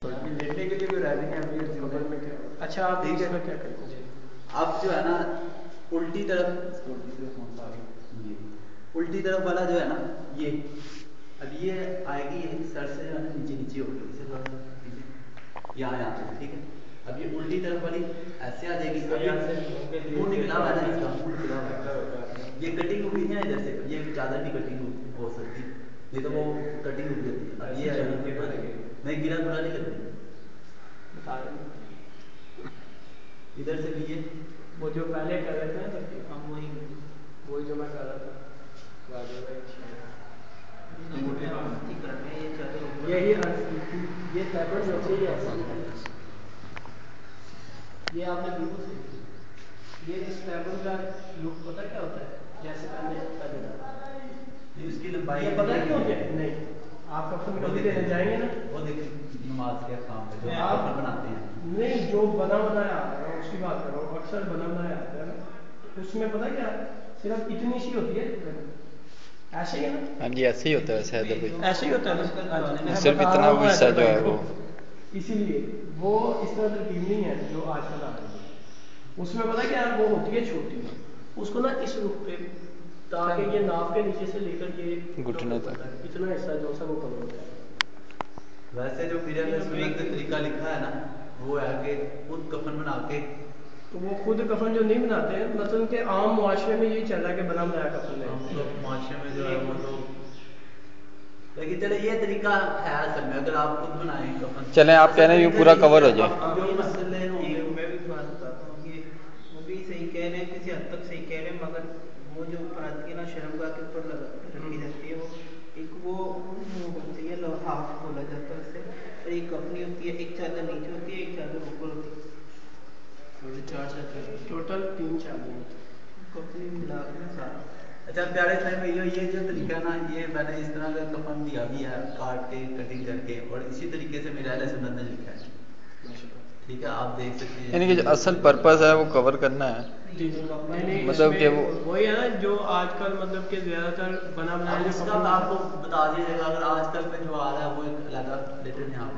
لیٹنے کے لیے بھی راضی ہیں ابھی خبر میں کیا. اچھا آپ اس میں کیا کریں گے؟ اب جو ہے نا الٹی طرف الٹی طرف والا جو ہے نا یہ اب یہ آئے گی سر سے جو ہے نا نیچے نیچے ہوگی یہاں سے ٹھیک ہے. اب یہ الٹی طرف والی ایسے آ جائے گی. منہ نکلا ہوا ہے نا اس کا منہ نکلا ہوا ہے. یہ کٹنگ ہوئی ہے ادھر سے یہ چادر کی کٹنگ ہو سکتی نہیں تو وہ کٹنگ ہوئی ہوتی ہے. اب یہ نہیں گرا گرا نہیں کرتی ادھر سے بھی یہ وہ جو پہلے کر رہے تھے نا ہم وہی جو میں کر رہا تھا یہی یہ پیپر جو تھے یہ آپ نے بالکل صحیح. یہ اس پیپر کا لک پتہ کیا ہوتا ہے؟ جیسے اس کی لمبائی یہ پتہ کیوں ہوتا ہے؟ نہیں آپ کفن کبھی دینے جائیں گے نا وہ دیکھیں نماز کے کام ہے جو آپ بناتے ہیں نہیں جو بنا بنایا آتا ہے اس کی بات کر رہا ہوں. اکثر بنا بنایا آتا ہے نا اس میں پتہ کیا صرف اتنی سی ہوتی ہے ایسے ہی ہے نا. ہاں جی ایسے ہی ہوتا ہے ویسے ایسے ہی ہوتا ہے صرف اتنا وہ حصہ جو ہے وہ اسی لیے وہ اس طرح ترکیب نہیں ہے جو آج کل آ رہی ہے. اس میں پتہ کیا وہ ہوتی ہے چھوٹی اس کو نا اس رخ پہ تاکہ یہ ناف کے نیچے سے لے کر یہ گھٹنے تک اتنا حصہ جو سا وہ کور ہوتا ہے. ویسے جو میرا سنت کا طریقہ لکھا ہے نا وہ ہے کہ خود کفن بنا کے تو وہ خود کفن جو نہیں بناتے ہیں مطلب کہ عام معاشرے میں یہی چل رہا ہے کہ بنا بنایا کفن ہے. معاشرے میں جو ہے وہ تو لیکن چلے یہ طریقہ ہے اصل میں اگر آپ خود بنائیں کفن چلیں آپ کہہ رہے ہیں یہ پورا کور ہو جائے. جو مسئلے ہوں گے میں بھی بات بتاتا ہوں کہ وہ بھی صحیح کہہ رہے ہیں کسی حد تک صحیح کہہ رہے ہیں مگر وہ جو اوپر آتی ہے نا شرمگاہ کے اوپر رکھی جاتی ہے وہ ایک وہ ہوتی ہے لحاف بولا جاتا ہے اسے اور ایک کفنی ہوتی ہے ایک چادر نیچے ہوتی ہے ایک چادر اوپر ہوتی ہے. ٹوٹل 3 چادر کفنی ملا کے سارا. اچھا پیارے صاحب یہ جو طریقہ ہے نا یہ میں نے اس طرح کا کفن دیا بھی ہے کاٹ کے کٹنگ کر کے اور اسی طریقے سے میرا اہل سنت نے لکھا ہے. ٹھیک ہے آپ دیکھ سکتے ہیں یعنی کہ اصل پرپز ہے وہ کور کرنا ہے مطلب کہ وہ وہی ہے نا جو آج کل مطلب کہ زیادہ تر بنا بنایا اس کا آپ کو بتا دیجیے گا اگر آج کل میں جو آ رہا ہے وہ ایک علیحدہ لیٹر یہاں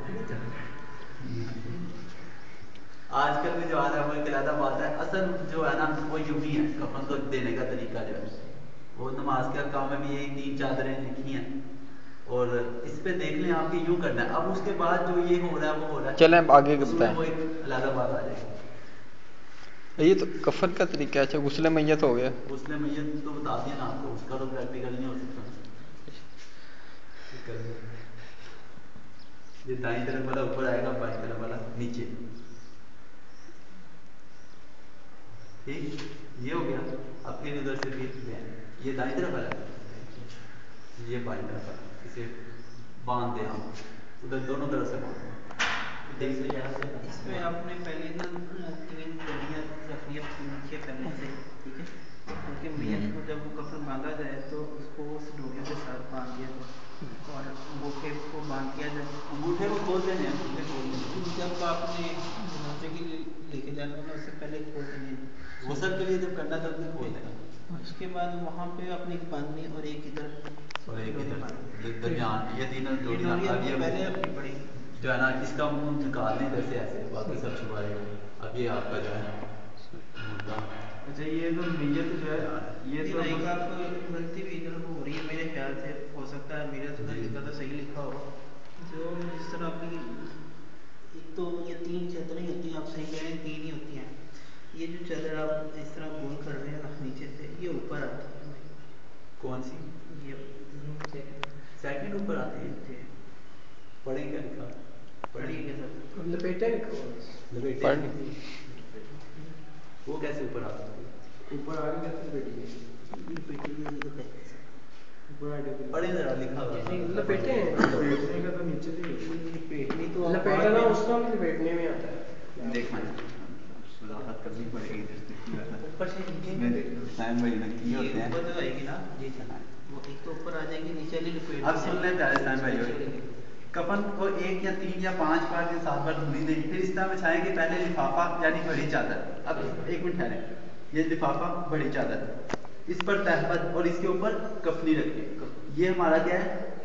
آج کل میں جو آ رہا ہے وہ ایک علیحدہ بات ہے. اصل جو ہے نا وہ یوں ہی ہے کفن کو دینے کا طریقہ جو ہے وہ نماز کے کام میں بھی یہی 3 چادریں لکھی ہیں اور اس پہ دیکھ لیں آپ کی یوں کرنا ہے. اب اس کے بعد جو یہ ہو رہا ہے وہ ہو رہا ہے چلیں آگے اس میں وہ ایک علیحدہ بات آ جائے گی. یہ تو کفن کا طریقہ ہے. اچھا غسل میت ہو گیا. غسل میت تو بتا دیا نا آپ کو اس کا تو پریکٹیکل نہیں ہو سکتا. یہ دائیں طرف والا اوپر آئے گا بائیں طرف والا نیچے. ٹھیک یہ ہو گیا. اب پھر ادھر سے پھر یہ دائیں طرف والا یہ بائیں طرف والا اسے باندھ دیں ہم ادھر دونوں طرف سے باندھ دیں. اس میں آپ نے پہلے نا 3 ڈنڈیاں رکھنی ہے پہلے سے ٹھیک ہے کیونکہ میت کو جب وہ کفن باندھا جائے تو اس کو اس ڈوریوں کے ساتھ باندھ دیا جائے اور انگوٹھے کو باندھ دیا جائے. انگوٹھے کو کھولتے ہیں انگوٹھے کھولتے ہیں جب آپ نے جنازے کے لیے لے کے جانا ہے اس سے پہلے کھول دیں گے. غسل کے لیے جب کرنا تب بھی کھول دینا. اس کے بعد وہاں پہ اپنی باندھنی اور ایک ادھر اور ایک ادھر درمیان یہ تینوں ڈوریاں پہلے اپنی پڑی جو ہے نا اس کا منہ نکال دیں جیسے ایسے باقی سب چھپا رہے گا. اب یہ آپ کا جو ہے مردہ. اچھا یہ تو میت جو ہے یہ تو آپ کو غلطی بھی ادھر ہو رہی ہے میرے خیال سے ہو سکتا ہے میرا سنا لکھا تو صحیح لکھا ہو جو جس طرح اپنی ایک تو یہ 3 چادریں ہوتی ہیں آپ صحیح کہہ رہے ہیں 3 ہی ہوتی ہیں. یہ جو چادر آپ اس طرح گول کر رہے ہیں نیچے سے یہ اوپر آتی ہے. کون سی یہ سیکنڈ اوپر آتی ہے. پڑھیں کیا لکھا پڑھیے کے ساتھ لپیٹے لپیٹے وہ کیسے اوپر آ سکتی ہے اوپر آ گئی پڑھیں ذرا لکھا ہوا لپیٹے ہیں لپیٹنے کا تو نیچے سے لپیٹنا اس کا بھی لپیٹنے میں آتا ہے. دیکھنا وضاحت کرنی پڑے گی اوپر سے نیچے ہوتے ہیں اوپر جو آئے گی نا جی وہ ایک تو اوپر آ جائے گی نیچے والی لپیٹ. اب سن لیں پیارے سائن بھائی کفن کو 1 یا 3 یا 5 بار یا 7 بار دھلی دیں پھر اس طرح بچھائیں کہ پہلے لفافہ یعنی بڑی چادر. اب 1 منٹ ٹھہریں یہ لفافہ بڑی چادر اس پر تہبند اور اس کے اوپر کفنی رکھیں. یہ ہمارا کیا ہے